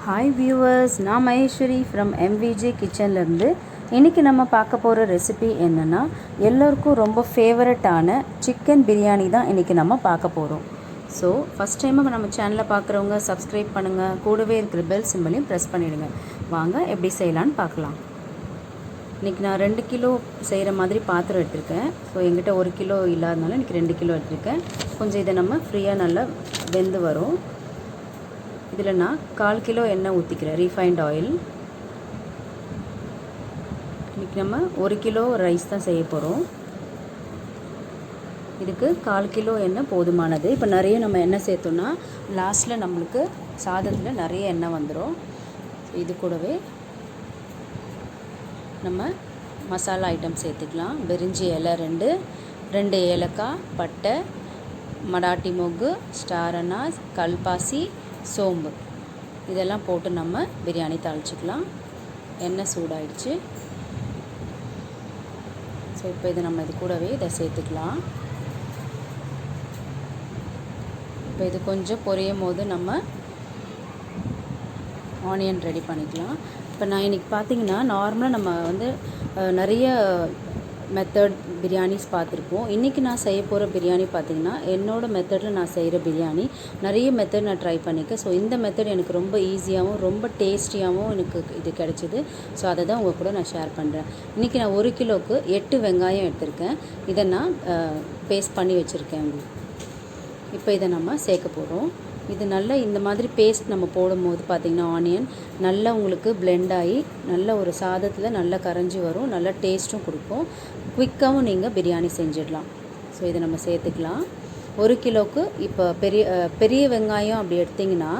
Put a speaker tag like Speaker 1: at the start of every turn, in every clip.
Speaker 1: Hi viewers, நான் Maheswari from MVJ கிச்சன்லேருந்து. இன்றைக்கி நம்ம பார்க்க போகிற ரெசிபி என்னென்னா, எல்லோருக்கும் ரொம்ப ஃபேவரட்டான சிக்கன் பிரியாணி தான் இன்றைக்கி நம்ம பார்க்க போகிறோம். ஸோ ஃபஸ்ட் டைமாக நம்ம சேனலை பார்க்குறவங்க சப்ஸ்கிரைப் பண்ணுங்கள், கூடவே இருக்கிற பெல் சிம்பலையும் ப்ரெஸ் பண்ணிவிடுங்க. வாங்க எப்படி செய்யலான்னு பார்க்கலாம். இன்றைக்கி நான் 2 கிலோ செய்கிற மாதிரி பாத்திரம் எடுத்திருக்கேன். ஸோ எங்கிட்ட 1 கிலோ இல்லாதனால இன்றைக்கி 2 கிலோ எடுத்திருக்கேன். கொஞ்சம் இதை நம்ம ஃப்ரீயாக நல்லா வெந்து வரும். இதில் நான் 1/4 கிலோ எண்ணெய் ஊற்றிக்கிறேன், ரீஃபைண்ட் ஆயில். இன்றைக்கி நம்ம 1 கிலோ ரைஸ் தான் செய்ய போகிறோம். இதுக்கு 1/4 கிலோ எண்ணெய் போதுமானது. இப்போ நிறைய நம்ம எண்ணெய் சேர்த்தோன்னா லாஸ்ட்டில் நம்மளுக்கு சாதத்தில் நிறைய எண்ணெய் வந்துடும். இது கூடவே நம்ம மசாலா ஐட்டம் சேர்த்துக்கலாம். பிரிஞ்சி இலை 2 ஏலக்காய், பட்டை, மடாட்டி மொக்கு, ஸ்டார் அனாஸ், கல்பாசி, சோம்பு இதெல்லாம் போட்டு நம்ம பிரியாணி தாளிச்சிக்கலாம். எண்ணெய் சூடாயிடுச்சு. ஸோ இப்போ இதை நம்ம இது கூடவே இதை சேர்த்துக்கலாம். இப்போ இது கொஞ்சம் பொரியும் போது நம்ம ஆனியன் ரெடி பண்ணிக்கலாம். இப்போ நான் இன்றைக்கி பார்த்திங்கன்னா, நார்மலாக நம்ம வந்து நிறைய மெத்தட் பிரியாணிஸ் பார்த்துருப்போம். இன்றைக்கி நான் செய்ய போகிற பிரியாணி பார்த்திங்கன்னா, என்னோடய மெத்தடில் நான் செய்கிற பிரியாணி. நிறைய மெத்தட் நான் ட்ரை பண்ணியிருக்கேன். ஸோ இந்த மெத்தட் எனக்கு ரொம்ப ஈஸியாகவும் ரொம்ப டேஸ்டியாகவும் எனக்கு இது கிடச்சிது. ஸோ அதை தான் உங்கள் கூட நான் ஷேர் பண்ணுறேன். இன்றைக்கி நான் 1 கிலோவுக்கு 8 வெங்காயம் எடுத்திருக்கேன். இதை நான் பேஸ்ட் பண்ணி வச்சுருக்கேன். இப்போ இதை நம்ம சேர்க்க போகிறோம். இது நல்லா இந்த மாதிரி பேஸ்ட் நம்ம போடும்போது பார்த்திங்கன்னா, ஆனியன் நல்லா உங்களுக்கு பிளெண்ட் ஆகி நல்ல ஒரு சாதத்தில் நல்லா கரைஞ்சி வரும். நல்லா டேஸ்ட்டும் கொடுக்கும். குயிக்காகவும் நீங்கள் பிரியாணி செஞ்சிடலாம். ஸோ இதை நம்ம சேர்த்துக்கலாம். 1 கிலோவுக்கு இப்போ பெரிய வெங்காயம் அப்படி எடுத்திங்கன்னா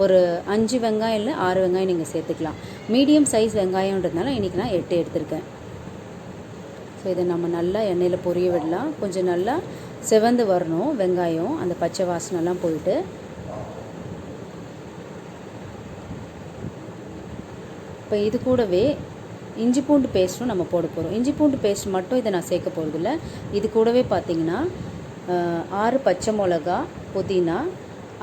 Speaker 1: ஒரு 5 வெங்காயம் இல்லை 6 வெங்காயம் நீங்கள் சேர்த்துக்கலாம். மீடியம் சைஸ் வெங்காயன்றதுனால இன்றைக்கி நான் 8 எடுத்திருக்கேன். ஸோ இதை நம்ம நல்லா எண்ணெயில் பொரிய விடலாம். கொஞ்சம் நல்லா செவந்து வரணும் வெங்காயம், அந்த பச்சை வாசனைலாம் போயிட்டு. இப்போ இது கூடவே இஞ்சி பூண்டு பேஸ்ட்டும் நம்ம போட போகிறோம். இஞ்சி பூண்டு பேஸ்ட் மட்டும் இதை நான் சேர்க்க போகிறதில்ல. இது கூடவே பார்த்திங்கன்னா 6 பச்சை மிளகா, புதினா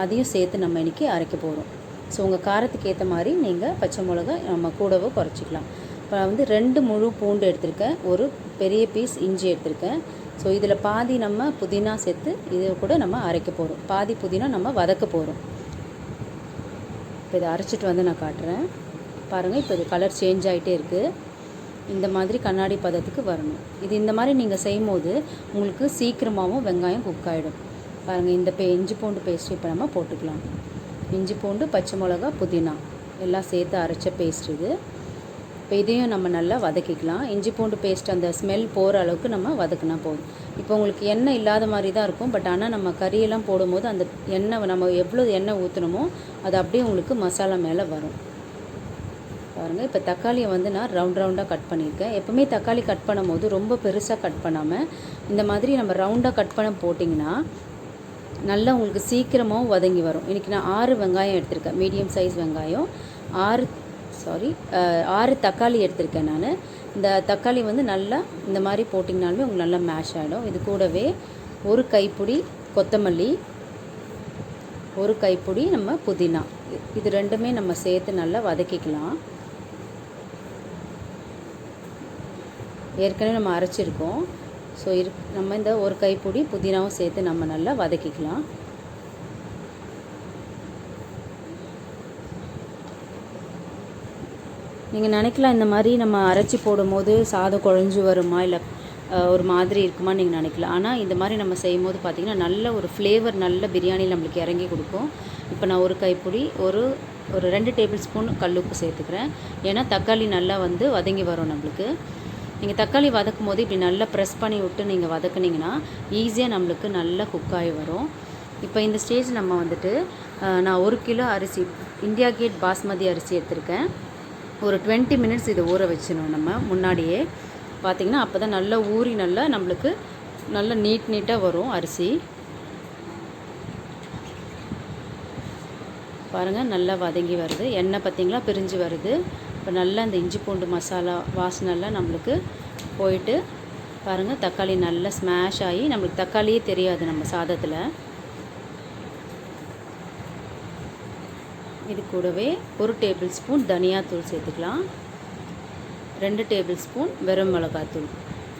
Speaker 1: அதையும் சேர்த்து நம்ம இன்றைக்கி அரைக்க போகிறோம். ஸோ உங்கள் காரத்துக்கு ஏற்ற மாதிரி நீங்கள் பச்சை மிளகா நம்ம கூடவே குறைச்சிக்கலாம். இப்போ நான் வந்து 2 முழு பூண்டு எடுத்திருக்கேன், ஒரு பெரிய பீஸ் இஞ்சி எடுத்திருக்கேன். ஸோ இதில் பாதி நம்ம புதினா சேர்த்து இதை கூட நம்ம அரைக்க போகிறோம். பாதி புதினா நம்ம வதக்க போகிறோம். இப்போ இதை அரைச்சிட்டு வந்து நான் காட்டுறேன். பாருங்கள், இப்போ இது கலர் சேஞ்ச் ஆகிட்டே இருக்குது. இந்த மாதிரி கண்ணாடி பதத்துக்கு வரணும். இது இந்த மாதிரி நீங்கள் செய்யும் போது உங்களுக்கு சீக்கிரமாகவும் வெங்காயம் குக் ஆகிடும். பாருங்கள், இந்த இஞ்சி பூண்டு பேஸ்ட் இப்போ நம்ம போட்டுக்கலாம். இஞ்சி பூண்டு, பச்சை மிளகா, புதினா எல்லாம் சேர்த்து அரைச்ச பேஸ்ட் இது. இப்போ இதையும் நம்ம நல்லா வதக்கிக்கலாம். இஞ்சி பூண்டு பேஸ்ட் அந்த ஸ்மெல் போகிற அளவுக்கு நம்ம வதக்கினா போதும். இப்போ உங்களுக்கு எண்ணெய் இல்லாத மாதிரி தான் இருக்கும். பட் ஆனால் நம்ம கறியெல்லாம் போடும்போது அந்த எண்ணெய் நம்ம எவ்வளோ எண்ணெய் ஊற்றணுமோ அது அப்படியே உங்களுக்கு மசாலா மேலே வரும். பாருங்கள், இப்போ தக்காளியை வந்து நான் ரவுண்டாக கட் பண்ணியிருக்கேன். எப்போவுமே தக்காளி கட் பண்ணும்போது ரொம்ப பெருசாக கட் பண்ணாமல் இந்த மாதிரி நம்ம ரவுண்டாக கட் பண்ண போட்டிங்கன்னா நல்லா உங்களுக்கு சீக்கிரமாகவும் வதங்கி வரும். இன்றைக்கி நான் 6 வெங்காயம் எடுத்திருக்கேன், மீடியம் சைஸ் வெங்காயம். 6 தக்காளி எடுத்திருக்கேன் நான். இந்த தக்காளி வந்து நல்லா இந்த மாதிரி போட்டிங்கனாலுமே உங்களுக்கு நல்லா மேஷ் ஆகிடும். இது கூடவே ஒரு கைப்பிடி கொத்தமல்லி, ஒரு கைப்பிடி நம்ம புதினா, இது ரெண்டுமே நம்ம சேர்த்து நல்லா வதக்கிக்கலாம். ஏற்கனவே நம்ம அரைச்சிருக்கோம். ஸோ நம்ம இந்த ஒரு கைப்பிடி புதினாவும் சேர்த்து நம்ம நல்லா வதக்கிக்கலாம். நீங்கள் நினைக்கலாம், இந்த மாதிரி நம்ம அரைச்சி போடும்போது சாதம் குழஞ்சி வருமா இல்லை ஒரு மாதிரி இருக்குமா நீங்கள் நினைக்கலாம். ஆனால் இந்த மாதிரி நம்ம செய்யும் போது பார்த்திங்கன்னா நல்ல ஒரு ஃப்ளேவர், நல்ல பிரியாணி நம்மளுக்கு இறங்கி கொடுக்கும். இப்போ நான் ஒரு கைப்பிடி ஒரு 2 டேபிள் ஸ்பூன் கல்லுப்பு சேர்த்துக்கிறேன். ஏன்னா தக்காளி நல்லா வந்து வதங்கி வரும் நம்மளுக்கு. நீங்கள் தக்காளி வதக்கும் போது இப்படி நல்லா ப்ரெஸ் பண்ணி விட்டு நீங்கள் வதக்குனிங்கன்னா ஈஸியாக நம்மளுக்கு நல்லா குக்காகி வரும். இப்போ இந்த ஸ்டேஜ் நம்ம வந்துட்டு நான் 1 கிலோ அரிசி, இந்தியா கேட் பாஸ்மதி அரிசி எடுத்திருக்கேன். ஒரு 20 மினிட்ஸ் இதை ஊற வச்சிடணும் நம்ம முன்னாடியே. பார்த்திங்கன்னா அப்போ தான் நல்லா ஊறி நல்லா நம்மளுக்கு நல்லா நீட்டாக வரும் அரிசி. பாருங்கள், நல்லா வதங்கி வருது. எண்ணெய் பார்த்திங்களா பிரிஞ்சு வருது. இப்போ நல்லா இந்த இஞ்சி பூண்டு மசாலா வாசனைலாம் நம்மளுக்கு போயிட்டு பாருங்கள், தக்காளி நல்லா ஸ்மாஷ் ஆகி நம்மளுக்கு தக்காளியே தெரியாது நம்ம சாதத்தில். இது கூடவே 1 டேபிள் ஸ்பூன் தனியாத்தூள் சேர்த்துக்கலாம், 2 டேபிள் ஸ்பூன் வெறும் மிளகாத்தூள்.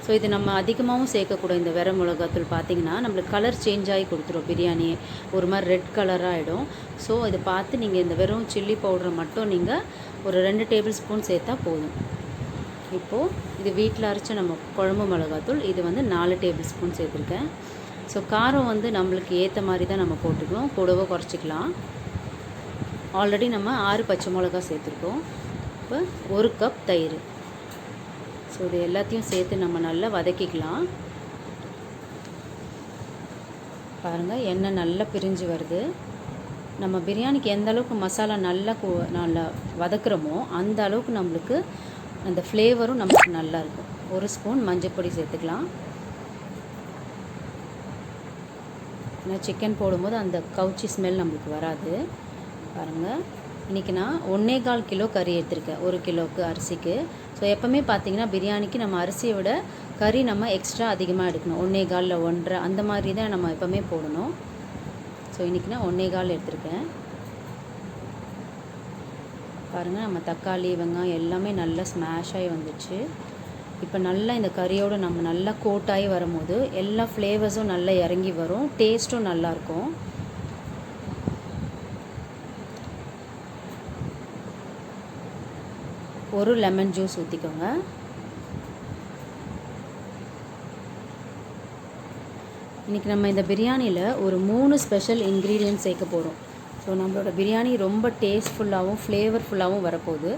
Speaker 1: ஸோ இது நம்ம அதிகமாகவும் சேர்க்கக்கூடாது. இந்த வெறும் மிளகாத்தூள் பார்த்திங்கன்னா நம்மளுக்கு கலர் சேஞ்ச் ஆகி கொடுத்துரும், பிரியாணி ஒரு மாதிரி ரெட் கலராக ஆகிடும். ஸோ இதை பார்த்து நீங்கள் இந்த வெறும் சில்லி பவுடரை மட்டும் நீங்கள் ஒரு 2 டேபிள் ஸ்பூன் சேர்த்தா போதும். இப்போது இது வீட்டில் அரைச்ச நம்ம குழம்பு மிளகாத்தூள், இது வந்து 4 டேபிள் ஸ்பூன் சேர்த்துருக்கேன். ஸோ காரம் வந்து நம்மளுக்கு ஏற்ற மாதிரி தான் நம்ம போட்டுக்கணும், கூடவோ குறைச்சிக்கலாம். ஆல்ரெடி நம்ம 6 பச்சை மிளகா சேர்த்துருக்கோம். இப்போ 1 கப் தயிர். ஸோ இது எல்லாத்தையும் சேர்த்து நம்ம நல்லா வதக்கிக்கலாம். பாருங்கள், எண்ணெய் நல்லா பிரிஞ்சு வருது. நம்ம பிரியாணிக்கு எந்த அளவுக்கு மசாலா நல்லா வதக்குறோமோ அந்த அளவுக்கு நம்மளுக்கு அந்த ஃப்ளேவரும் நமக்கு நல்லா இருக்கும். 1 ஸ்பூன் மஞ்சள் சேர்த்துக்கலாம். ஏன்னா சிக்கன் போடும்போது அந்த கவுச்சி ஸ்மெல் நம்மளுக்கு வராது. பாருங்கள், இன்றைக்கி நான் 1.25 கிலோ கறி எடுத்திருக்கேன் 1 கிலோவுக்கு அரிசிக்கு. ஸோ எப்போவுமே பார்த்திங்கன்னா பிரியாணிக்கு நம்ம அரிசியை விட கறி நம்ம எக்ஸ்ட்ரா அதிகமாக எடுக்கணும். 1.25 இல்லை 1.5 அந்த மாதிரி தான் நம்ம எப்போவுமே போடணும். ஸோ இன்றைக்கி நான் 1.25 எடுத்திருக்கேன். பாருங்கள், நம்ம தக்காளி வெங்காயம் எல்லாமே நல்லா ஸ்மாஷ் ஆகி வந்துச்சு. இப்போ நல்லா இந்த கறியோடு நம்ம நல்லா கோட்டாகி வரும்போது எல்லா ஃப்ளேவர்ஸும் நல்லா இறங்கி வரும், டேஸ்ட்டும் நல்லாயிருக்கும். ஒரு லெமன் ஜூஸ் ஊற்றிக்கோங்க. இன்றைக்கி நம்ம இந்த பிரியாணியில் ஒரு 3 ஸ்பெஷல் இன்க்ரீடியன்ட் சேர்க்க போகிறோம். ஸோ நம்மளோட பிரியாணி ரொம்ப டேஸ்ட்ஃபுல்லாகவும் ஃப்ளேவர்ஃபுல்லாகவும் வரப்போகுது.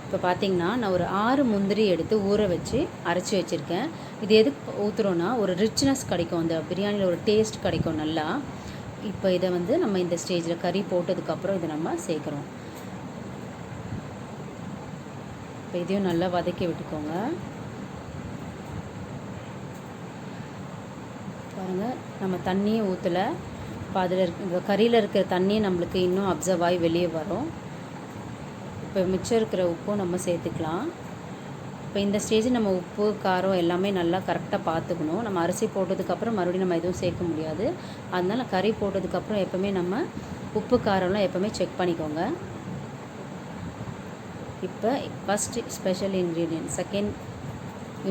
Speaker 1: இப்போ பார்த்திங்கன்னா நான் ஒரு 6 முந்திரி எடுத்து ஊற வச்சு அரைச்சி வச்சுருக்கேன். இது எதுக்கு ஊற்றுறோன்னா ஒரு ரிச்னஸ் கிடைக்கும், அந்த பிரியாணியில் ஒரு டேஸ்ட் கிடைக்கும் நல்லா. இப்போ இதை வந்து நம்ம இந்த ஸ்டேஜில் கறி போட்டதுக்கப்புறம் இதை நம்ம சேர்க்குறோம். இப்போ இதையும் நல்லா வதக்கி விட்டுக்கோங்க. பாருங்கள், நம்ம தண்ணியை ஊற்றலை. இப்போ அதில் இந்த கறியில் இருக்கிற தண்ணியை நம்மளுக்கு இன்னும் அப்சர்வ் ஆகி வெளியே வரும். இப்போ மிச்சம் இருக்கிற உப்பும் நம்ம சேர்த்துக்கலாம். இப்போ இந்த ஸ்டேஜ் நம்ம உப்பு காரம் எல்லாமே நல்லா கரெக்டாக பார்த்துக்கணும். நம்ம அரிசி போட்டதுக்கப்புறம் மறுபடியும் நம்ம எதுவும் சேர்க்க முடியாது. அதனால் கறி போட்டதுக்கப்புறம் எப்போவுமே நம்ம உப்பு காரம்லாம் எப்போவுமே செக் பண்ணிக்கோங்க. இப்போ first special ingredient, second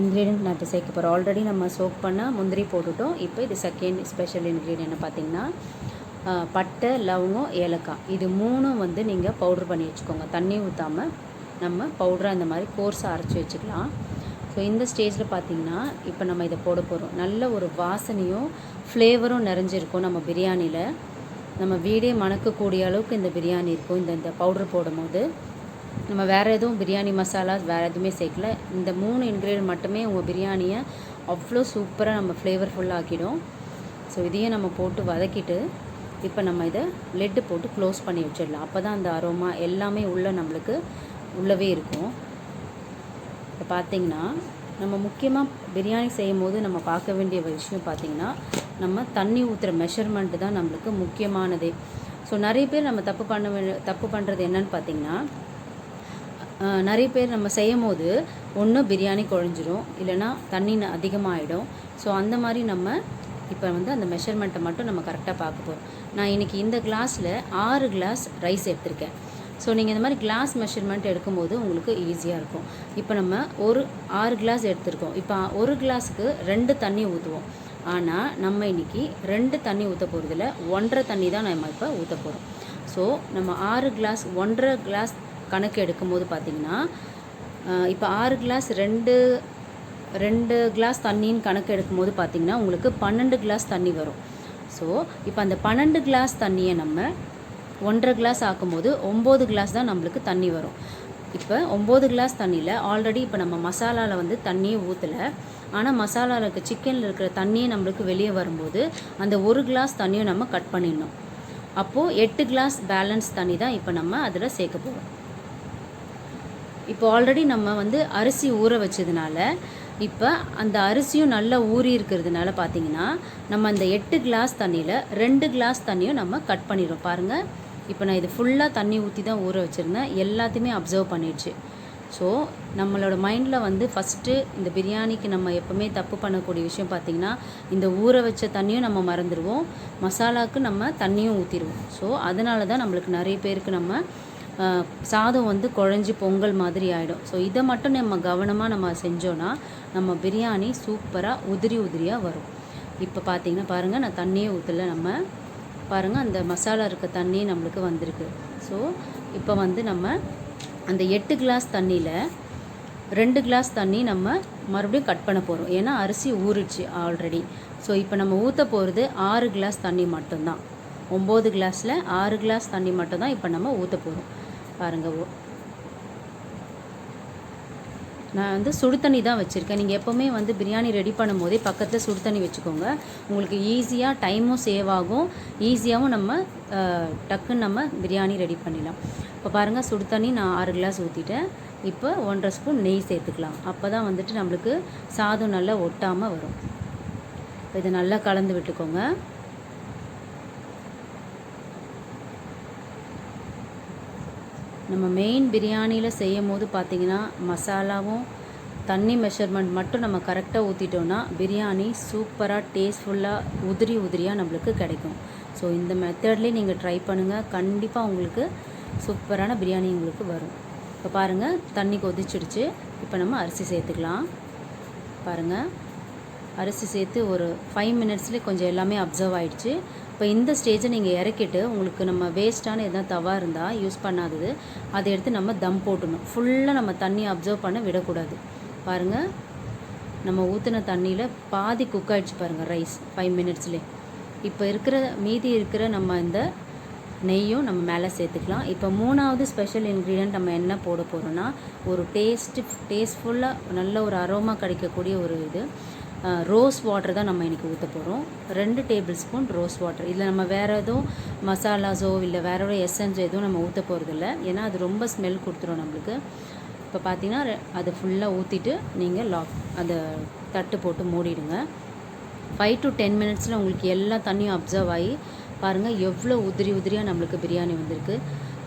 Speaker 1: ingredient நான் இப்போ சேர்க்க போகிறோம். ஆல்ரெடி நம்ம சோக் பண்ண முந்திரி போட்டுட்டோம். இப்போ இது செகண்ட் ஸ்பெஷல் இன்க்ரீடியன்ட் பார்த்திங்கன்னா பட்டை, லவங்கம், ஏலக்காய், இது 3 வந்து நீங்கள் பவுட்ரு பண்ணி வச்சுக்கோங்க. தண்ணி ஊற்றாமல் நம்ம பவுடராக இந்த மாதிரி கோர்ஸாக அரைச்சி வச்சுக்கலாம். ஸோ இந்த ஸ்டேஜில் பார்த்திங்கன்னா இப்போ நம்ம இதை போட போகிறோம். நல்ல ஒரு வாசனையும் ஃப்ளேவரும் நிறைஞ்சிருக்கும் நம்ம பிரியாணியில். நம்ம வீடே மணக்கக்கூடிய அளவுக்கு இந்த பிரியாணி இருக்கும் இந்த பவுட்ரு போடும் போது. நம்ம வேறு எதுவும் பிரியாணி மசாலா வேறு எதுவுமே சேர்க்கல. இந்த 3 இன்க்ரீடியன்ட் மட்டுமே உங்கள் பிரியாணியை அவ்வளோ சூப்பராக நம்ம ஃப்ளேவர்ஃபுல்லாக ஆக்கிடும். ஸோ இதையும் நம்ம போட்டு வதக்கிட்டு இப்போ நம்ம இதை லெட்டு போட்டு க்ளோஸ் பண்ணி வச்சிடலாம். அப்போ தான் அந்த அரோமா எல்லாமே நம்மளுக்கு உள்ளவே இருக்கும். இப்போ பார்த்திங்கன்னா நம்ம முக்கியமாக பிரியாணி செய்யும் போது நம்ம பார்க்க வேண்டிய விஷயம் பார்த்திங்கன்னா நம்ம தண்ணி ஊற்றுற மெஷர்மெண்ட்டு தான் நம்மளுக்கு முக்கியமானதே. ஸோ நிறைய பேர் நம்ம தப்பு பண்ணுறது என்னன்னு பார்த்திங்கன்னா, நிறைய பேர் நம்ம செய்யும் போது ஒன்று பிரியாணி குழஞ்சிரும், இல்லைனா தண்ணி அதிகமாகிடும். ஸோ அந்த மாதிரி நம்ம இப்போ வந்து அந்த மெஷர்மெண்ட்டை மட்டும் நம்ம கரெக்டாக பார்க்க போகிறோம். நான் இன்றைக்கி இந்த கிளாஸில் 6 கிளாஸ் ரைஸ் எடுத்திருக்கேன். ஸோ நீங்கள் இந்த மாதிரி கிளாஸ் மெஷர்மெண்ட் எடுக்கும்போது உங்களுக்கு ஈஸியாக இருக்கும். இப்போ நம்ம ஒரு 6 கிளாஸ் எடுத்திருக்கோம். இப்போ 1 கிளாஸுக்கு 2 தண்ணி ஊற்றுவோம். ஆனால் நம்ம இன்றைக்கி 2 தண்ணி ஊற்ற போகிறதில்ல, 1.5 தண்ணி தான் நம்ம இப்போ ஊற்ற போகிறோம். ஸோ நம்ம 6 கிளாஸ் 1.5 கிளாஸ் கணக்கு எடுக்கும்போது பார்த்திங்கன்னா இப்போ 6 கிளாஸ் 2 கிளாஸ் தண்ணின்னு கணக்கு எடுக்கும்போது பார்த்திங்கன்னா உங்களுக்கு 12 கிளாஸ் தண்ணி வரும். ஸோ இப்போ அந்த 12 கிளாஸ் தண்ணியை நம்ம 1.5 கிளாஸ் ஆக்கும்போது 9 கிளாஸ் தான் நம்மளுக்கு தண்ணி வரும். இப்போ 9 கிளாஸ் தண்ணியில் ஆல்ரெடி இப்போ நம்ம மசாலாவில் வந்து தண்ணியே ஊற்றலை. ஆனால் மசாலாவில் இருக்க சிக்கனில் இருக்கிற தண்ணியே நம்மளுக்கு வெளியே வரும்போது அந்த 1 கிளாஸ் தண்ணியும் நம்ம கட் பண்ணிடணும். அப்போது 8 கிளாஸ் பேலன்ஸ் தண்ணி தான் இப்போ நம்ம அதில் சேர்க்க போகிறோம். இப்போ ஆல்ரெடி நம்ம வந்து அரிசி ஊற வச்சதுனால இப்போ அந்த அரிசியும் நல்லா ஊறி இருக்கிறதுனால பார்த்திங்கன்னா நம்ம அந்த 8 கிளாஸ் தண்ணியில் 2 கிளாஸ் தண்ணியும் நம்ம கட் பண்ணிடுறோம். பாருங்கள், இப்போ நான் இது ஃபுல்லாக தண்ணி ஊற்றி தான் ஊற வச்சுருந்தேன், எல்லாத்தையுமே அப்சர்வ் பண்ணிடுச்சு. ஸோ நம்மளோட மைண்டில் வந்து ஃபஸ்ட்டு இந்த பிரியாணிக்கு நம்ம எப்போவுமே தப்பு பண்ணக்கூடிய விஷயம் பார்த்திங்கன்னா, இந்த ஊற வச்ச தண்ணியும் நம்ம மறந்துடுவோம், மசாலாவுக்கு நம்ம தண்ணியும் ஊற்றிடுவோம். ஸோ அதனால தான் நம்மளுக்கு நிறைய பேருக்கு நம்ம சாதம் வந்து குழஞ்சி பொங்கல் மாதிரி ஆகிடும். ஸோ இதை மட்டும் நம்ம கவனமாக நம்ம செஞ்சோன்னா நம்ம பிரியாணி சூப்பராக உதிரி உதிரியாக வரும். இப்போ பார்த்திங்கன்னா பாருங்கள், நான் தண்ணியே ஊற்றலை. நம்ம பாருங்கள், அந்த மசாலா இருக்க தண்ணி நம்மளுக்கு வந்திருக்கு. ஸோ இப்போ வந்து நம்ம அந்த 8 கிளாஸ் தண்ணியில் 2 கிளாஸ் தண்ணி நம்ம மறுபடியும் கட் பண்ண போகிறோம். ஏன்னா அரிசி ஊறிடுச்சு ஆல்ரெடி. ஸோ இப்போ நம்ம ஊற்ற போகிறது 6 கிளாஸ் தண்ணி மட்டும்தான். 9 கிளாஸில் 6 கிளாஸ் தண்ணி மட்டும்தான் இப்போ நம்ம ஊற்ற போகிறோம். பாருங்கள், நான் வந்து சுடு தண்ணி தான் வச்சுருக்கேன். நீங்கள் எப்போவுமே வந்து பிரியாணி ரெடி பண்ணும் போதே பக்கத்தில் சுடு தண்ணி வச்சுக்கோங்க. உங்களுக்கு ஈஸியாக டைமும் சேவ் ஆகும், ஈஸியாகவும் நம்ம டக்குன்னு நம்ம பிரியாணி ரெடி பண்ணிடலாம். இப்போ பாருங்கள், சுடு தண்ணி நான் 6 கிளாஸ் ஊற்றிட்டேன். இப்போ 1.5 ஸ்பூன் நெய் சேர்த்துக்கலாம். அப்போ தான் வந்துட்டு நம்மளுக்கு சாதம் நல்லா ஒட்டாமல் வரும். இப்போ இதை நல்லா கலந்து விட்டுக்கோங்க. நம்ம மெயின் பிரியாணியில் செய்யும் போது பார்த்திங்கன்னா, மசாலாவும் தண்ணி மெஷர்மெண்ட் மட்டும் நம்ம கரெக்டாக ஊற்றிட்டோன்னா பிரியாணி சூப்பராக டேஸ்ட்ஃபுல்லாக உதிரியாக நம்மளுக்கு கிடைக்கும். ஸோ இந்த மெத்தட்லேயே நீங்கள் ட்ரை பண்ணுங்கள், கண்டிப்பாக உங்களுக்கு சூப்பரான பிரியாணி உங்களுக்கு வரும். இப்போ பாருங்கள், தண்ணி கொதிச்சிடுச்சு. இப்போ நம்ம அரிசி சேர்த்துக்கலாம். பாருங்கள், அரிசி சேர்த்து ஒரு 5 மினிட்ஸ்லேயே கொஞ்சம் எல்லாமே அப்சர்வ் ஆகிடுச்சு. இப்போ இந்த ஸ்டேஜை நீங்கள் இறக்கிட்டு உங்களுக்கு நம்ம வேஸ்ட்டான எதாவது தவா இருந்தால் யூஸ் பண்ணாதது அதை எடுத்து நம்ம தம் போட்டணும். ஃபுல்லாக நம்ம தண்ணி அப்சர்வ் பண்ண விடக்கூடாது. பாருங்கள், நம்ம ஊற்றின தண்ணியில் பாதி குக் ஆகிடுச்சு பாருங்கள் ரைஸ் 5 மினிட்ஸ்லேயே. இப்போ மீதி இருக்கிற நம்ம இந்த நெய்யும் நம்ம மேலே சேர்த்துக்கலாம். இப்போ 3வது ஸ்பெஷல் இன்க்ரீடியன்ட் நம்ம என்ன போட போகிறோன்னா, ஒரு டேஸ்ட்ஃபுல்லாக நல்ல ஒரு அரோமா கிடைக்கக்கூடிய ஒரு இது ரோஸ் வாட்டர் தான் நம்ம இன்றைக்கி ஊற்ற போகிறோம். 2 டேபிள் ஸ்பூன் ரோஸ் வாட்டர். இதில் நம்ம வேறு எதுவும் மசாலாஸோ இல்லை வேறு ஒரு எசன்ஸ் எதுவும் நம்ம ஊற்ற போகிறதில்ல, ஏன்னா அது ரொம்ப ஸ்மெல் கொடுத்துரும் நம்மளுக்கு. இப்போ பார்த்திங்கன்னா அதை ஃபுல்லாக ஊற்றிட்டு நீங்கள் அந்த தட்டு போட்டு மூடிடுங்க. 5 to 10 மினிட்ஸில் உங்களுக்கு எல்லா தண்ணியும் அப்சர்வ் ஆகி பாருங்கள் எவ்வளோ உதிரியாக நம்மளுக்கு பிரியாணி வந்திருக்கு.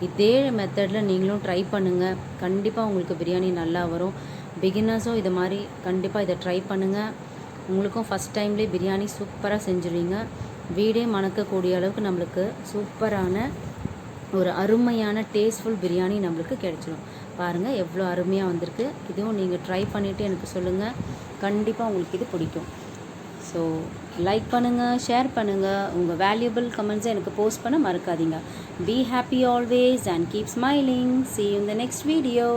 Speaker 1: இதே மெத்தடில் நீங்களும் ட்ரை பண்ணுங்கள், கண்டிப்பாக உங்களுக்கு பிரியாணி நல்லா வரும். பிகினர்ஸும் இது மாதிரி கண்டிப்பாக இதை ட்ரை பண்ணுங்கள். உங்களுக்கும் ஃபஸ்ட் டைம்லேயே பிரியாணி சூப்பராக செஞ்சுருவீங்க. வீடே மணக்கக்கூடிய அளவுக்கு நம்மளுக்கு சூப்பரான ஒரு அருமையான டேஸ்ட்ஃபுல் பிரியாணி நம்மளுக்கு கிடைச்சிடும். பாருங்கள் எவ்வளோ அருமையாக வந்திருக்கு. இதுவும் நீங்கள் ட்ரை பண்ணிவிட்டு எனக்கு சொல்லுங்கள், கண்டிப்பாக உங்களுக்கு இது பிடிக்கும். ஸோ லைக் பண்ணுங்கள், ஷேர் பண்ணுங்கள், உங்கள் வேல்யூபிள் கமெண்ட்ஸை எனக்கு போஸ்ட் பண்ண மறக்காதீங்க. Be happy always and keep smiling. See you in the next video.